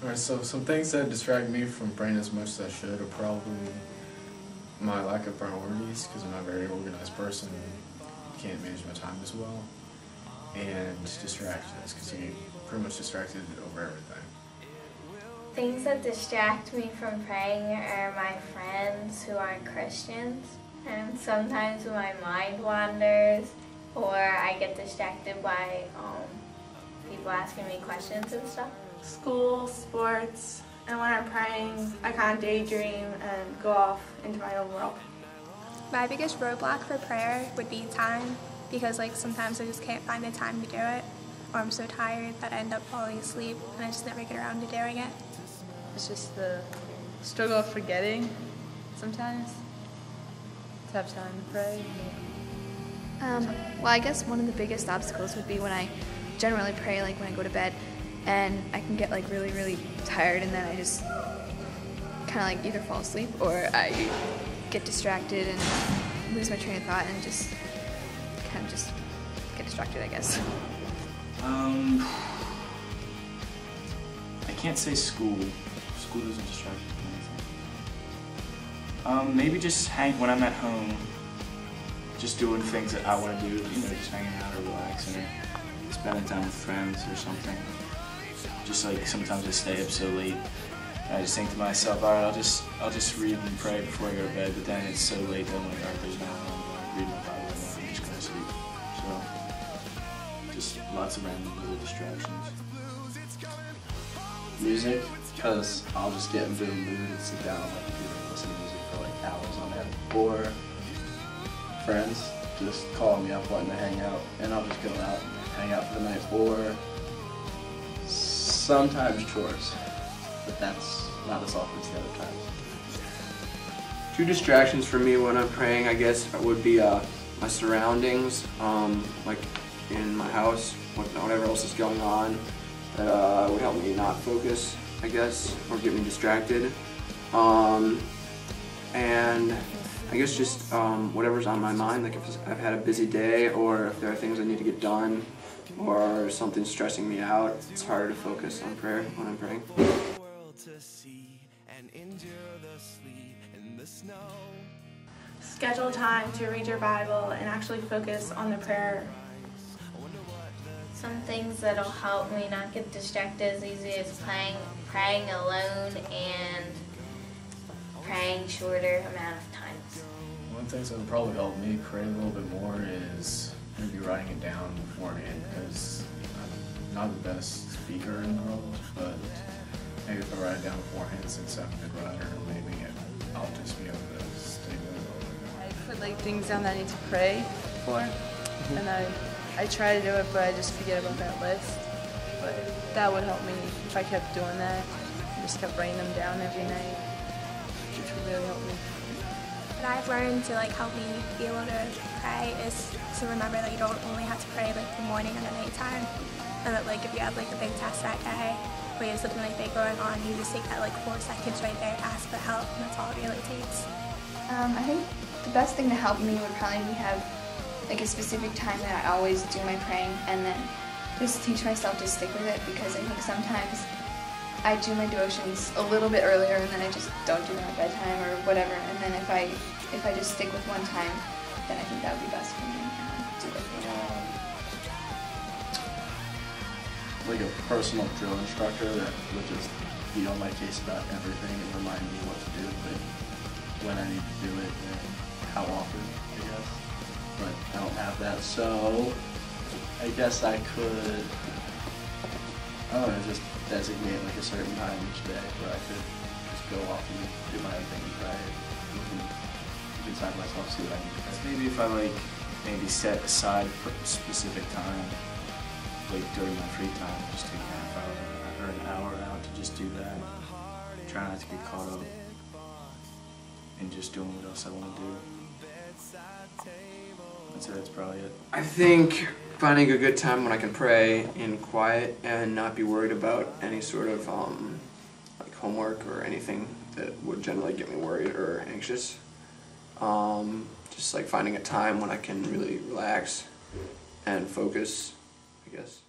Alright, so some things that distract me from praying as much as I should are probably my lack of priorities, because I'm not a very organized person and can't manage my time as well, and distractions, because I get pretty much distracted over everything. Things that distract me from praying are my friends who aren't Christians, and sometimes my mind wanders or I get distracted by people asking me questions and stuff. School, sports, and when I'm praying, I kind of daydream and go off into my own world. My biggest roadblock for prayer would be time, because sometimes I just can't find the time to do it, or I'm so tired that I end up falling asleep and I just never get around to doing it. It's just the struggle of forgetting sometimes to have time to pray. Well, I guess one of the biggest obstacles would be when I generally pray, when I go to bed, and I can get really, really tired, and then I just kind of either fall asleep or I get distracted and lose my train of thought and just kind of just get distracted, I guess. I can't say school. School doesn't distract me from anything. Maybe just when I'm at home, just doing things that I want to do, just hanging out or relaxing or spending time with friends or something. Just sometimes I stay up so late, and I just think to myself, all right, I'll just read and pray before I go to bed, but then it's so late that I'm like, all right, there's no point reading my Bible and I'm just gonna sleep. So, just lots of random little distractions. Music, because I'll just get into a mood and sit down on my computer and listen to music for hours on end. Or friends just calling me up wanting to hang out, and I'll just go out and hang out for the night. Or sometimes chores, but that's not as often as the other times. Two distractions for me when I'm praying, I guess, would be my surroundings, like in my house, whatever else is going on. That would help me not focus, I guess, or get me distracted. And I guess just whatever's on my mind, if I've had a busy day or if there are things I need to get done or something's stressing me out, it's harder to focus on prayer when I'm praying. Schedule time to read your Bible and actually focus on the prayer. Some things that'll help me not get distracted as easy as praying alone and praying shorter amount of times. One thing that would probably help me pray a little bit more is maybe writing it down beforehand, because I'm not the best speaker in the world, but maybe if I write it down beforehand, since I'm a good writer, maybe I'll just be able to stay with it. I put things down that I need to pray for, and I try to do it, but I just forget about that list. But that would help me if I kept doing that. I just kept writing them down every night, which would really help me. What I've learned to help me be able to pray is to remember that you don't only have to pray the morning and the nighttime, and that if you have a big test that day, or you have something big going on, you just take that 4 seconds right there, ask for help, and that's all it really takes. I think the best thing to help me would probably be have a specific time that I always do my praying, and then just teach myself to stick with it, because I think sometimes I do my devotions a little bit earlier and then I just don't do them at bedtime or whatever, and then if I just stick with one time, then I think that would be best for me to do it. Like a personal drill instructor that would just be on my case about everything and remind me what to do, when I need to do it, and how often, I guess. But I don't have that, so I guess I could, just designate a certain time each day where I could just go off and do my own thing and pray. Keep inside myself, see what I need to pray. Maybe if I maybe set aside a specific time, during my free time, just take a half hour or an hour out to just do that. Try not to get caught up in just doing what else I want to do. I'd say that's probably it. I think finding a good time when I can pray in quiet and not be worried about any sort of homework or anything that would generally get me worried or anxious. Just finding a time when I can really relax and focus, I guess.